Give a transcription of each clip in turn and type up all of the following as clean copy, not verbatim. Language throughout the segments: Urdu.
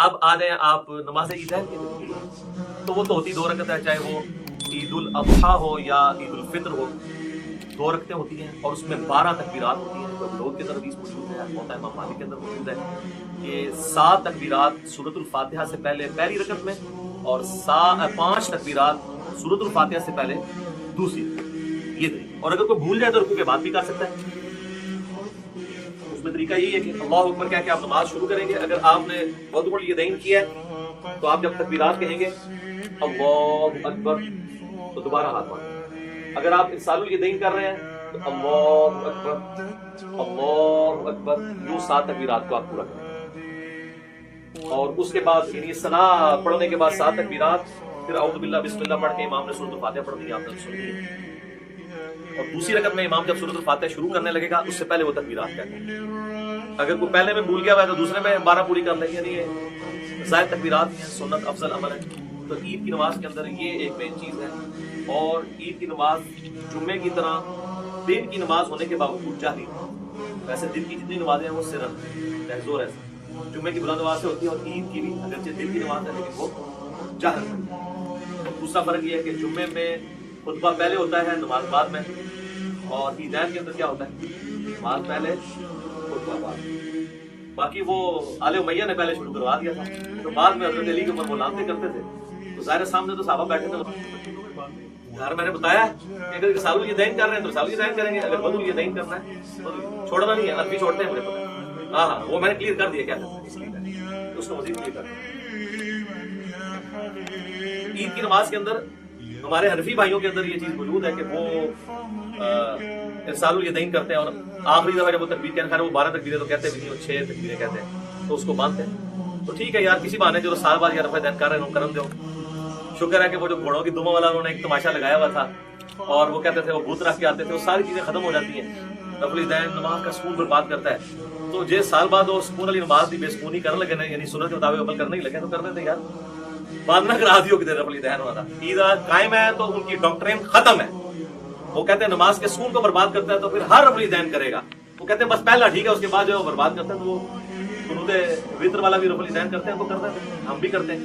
اب آ جائیں آپ نماز عیدین کی تو وہ تو ہوتی 2 رکعت ہے، چاہے وہ عید الاضحیٰ ہو یا عید الفطر ہو، 2 رکعتیں ہوتی ہیں اور اس میں 12 تکبیرات ہوتی ہیں۔ تو لوگ کے اندر حدیث موجود ہے، موطا امام مالک کے اندر موجود ہے کہ 7 تکبیرات سورۃ الفاتحہ سے پہلے پہلی رکعت میں اور 5 تکبیرات سورۃ الفاتحہ سے پہلے دوسری رکعت، یہ طریقہ۔ اور اگر کوئی بھول جائے تو رکوع کے بعد بھی کر سکتا ہے۔ اس میں طریقہ یہی ہے کہ اللہ اکبر کہہ کے آپ نماز شروع کریں گے۔ اگر آپ نے وضع الیدین کیا ہے تو آپ جب تکبیرات کہیں گے اللہ اکبر تو دوبارہ ہاتھ ماریں۔ اگر آپ ارسال الیدین کر رہے ہیں تو اللہ اکبر یوں 7 تکبیرات کو آپ پورا کریں، اور اس کے بعد یعنی ثنا پڑھنے کے بعد 7 تکبیرات، پھر اعوذ باللہ بسم اللہ پڑھ کے امام نے سورۃ الفاتحہ پڑھ دی، آپ نے سن لی۔ اور دوسری رکعت میں امام جب سورۃ الفاتحہ شروع کرنے لگے گا اس سے پہلے وہ تکبیرات کہتے ہیں۔ اگر کوئی پہلے میں بھول گیا ہوا ہے تو دوسرے میں 12 پوری کر لیں گے، یعنی یہ زائد تکبیرات ہیں، سنت افضل عمل ہے۔ تو عید کی نماز کے اندر یہ ایک مین چیز ہے۔ اور عید کی نماز جمعے کی طرح دن کی نماز ہونے کے باوجود جہری، ویسے دن کی جتنی نمازیں ہیں وہ سرن تحزور ہے، جمعے کی بلند آواز سے ہوتی ہے، اور عید کی بھی اگرچہ دن کی نماز ہے لیکن وہ جہر ہے۔ دوسرا فرق یہ ہے کہ جمعے میں خطبہ پہلے ہوتا ہے، نماز بعد میں، اور عیدین کے اندر کیا ہوتا ہے، نماز پہلے خطبہ بعد۔ باقی وہ آل امیہ نے پہلے شروع کروا دیا تھا، تو بعد میں حضرت علی کے اوپر وہ لانتے کرتے تھے، تو ظاہر سامنے تو صحابہ بیٹھے تھے۔ گھر میں نے بتایا کہ اگر رسال الیدین کر رہے ہیں تو رسال الیدین کریں گے، اگر وضع الیدین کرنا ہے تو چھوڑنا نہیں ہے، عربی چھوڑتے ہیں، مجھے پتا ہے۔ ہاں وہ میں نے کلیئر کر دیا کیا کرنا ہے، اس لیے اس کو مزید کلیئر کر دیا۔ عید کی نماز کے اندر ہمارے حنفی بھائیوں کے اندر یہ چیز موجود ہے کہ وہ ارسال الیدین کرتے ہیں، اور آخری دفعہ جب وہ تکبیر کہتے ہیں، وہ 12 تکبیریں تو کہتے بھی نہیں، 6 تکبیریں کہتے ہیں، تو اس کو باندھتے ہیں۔ تو ٹھیک ہے یار، کسی بہانے جو سال بعد یا رفع دین کر رہے ہیں کرم دو۔ شکر ہے کہ وہ جو گھوڑوں کی دموں والا انہوں نے ایک تماشا لگایا ہوا تھا، اور وہ کہتے تھے وہ بھوت رکھ کے آتے تھے، وہ ساری چیزیں ختم ہو جاتی ہیں۔ رفع الیدین نماز کا سکون برباد کرتا ہے، تو جس سال بعد وہ سکون والی نماز دی بے سکونی کرنے لگے نا، یعنی سنت کے مطابق عمل کرنے ہی لگے، تو کرنے تھے یار، بعد نہ کرا دیو کہ رفع الیدین ہوا تھا۔ عید قائم ہے تو ان کی ڈاکٹرین ختم ہے، وہ کہتے ہیں نماز کے سکون کو برباد کرتا ہے تو پھر ہر رفع الیدین کرے گا۔ وہ کہتے ہیں بس پہلا ٹھیک ہے، اس کے بعد جو برباد کرتا ہے تو وہ قنوت وتر والا بھی رفع الیدین کرتے ہیں، وہ کرتے ہیں، ہم بھی کرتے ہیں۔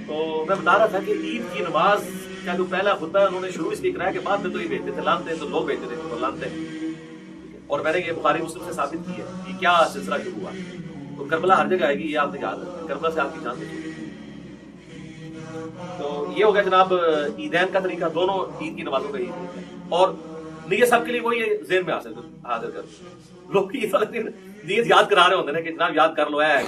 تو میں بتا رہا تھا کہ عید کی نماز کا جو پہلا خطبہ انہوں نے شروع اس لیے کرایا کہ بعد میں تو یہ بھیجتے تھے لانتے، تو لوگ بھیجتے تھے تو لانتے، اور میں نے یہ بخاری مسلم سے ثابت کی ہے کہ کیا سلسلہ شروع ہوا۔ تو کربلا ہر جگہ آئے گی، یہ آپ نے یاد رکھنا، کربلا سے آپ کی جان بچے۔ تو یہ ہو گیا جناب عیدین کا طریقہ، دونوں عید کی نمازوں کا یہ طریقہ ہے۔ اور نیت سب کے لیے وہی ذہن میں حاصل حاضر کر لوگ نیت یاد کرا رہے ہوتے ہیں کہ جناب یاد کر لو ہے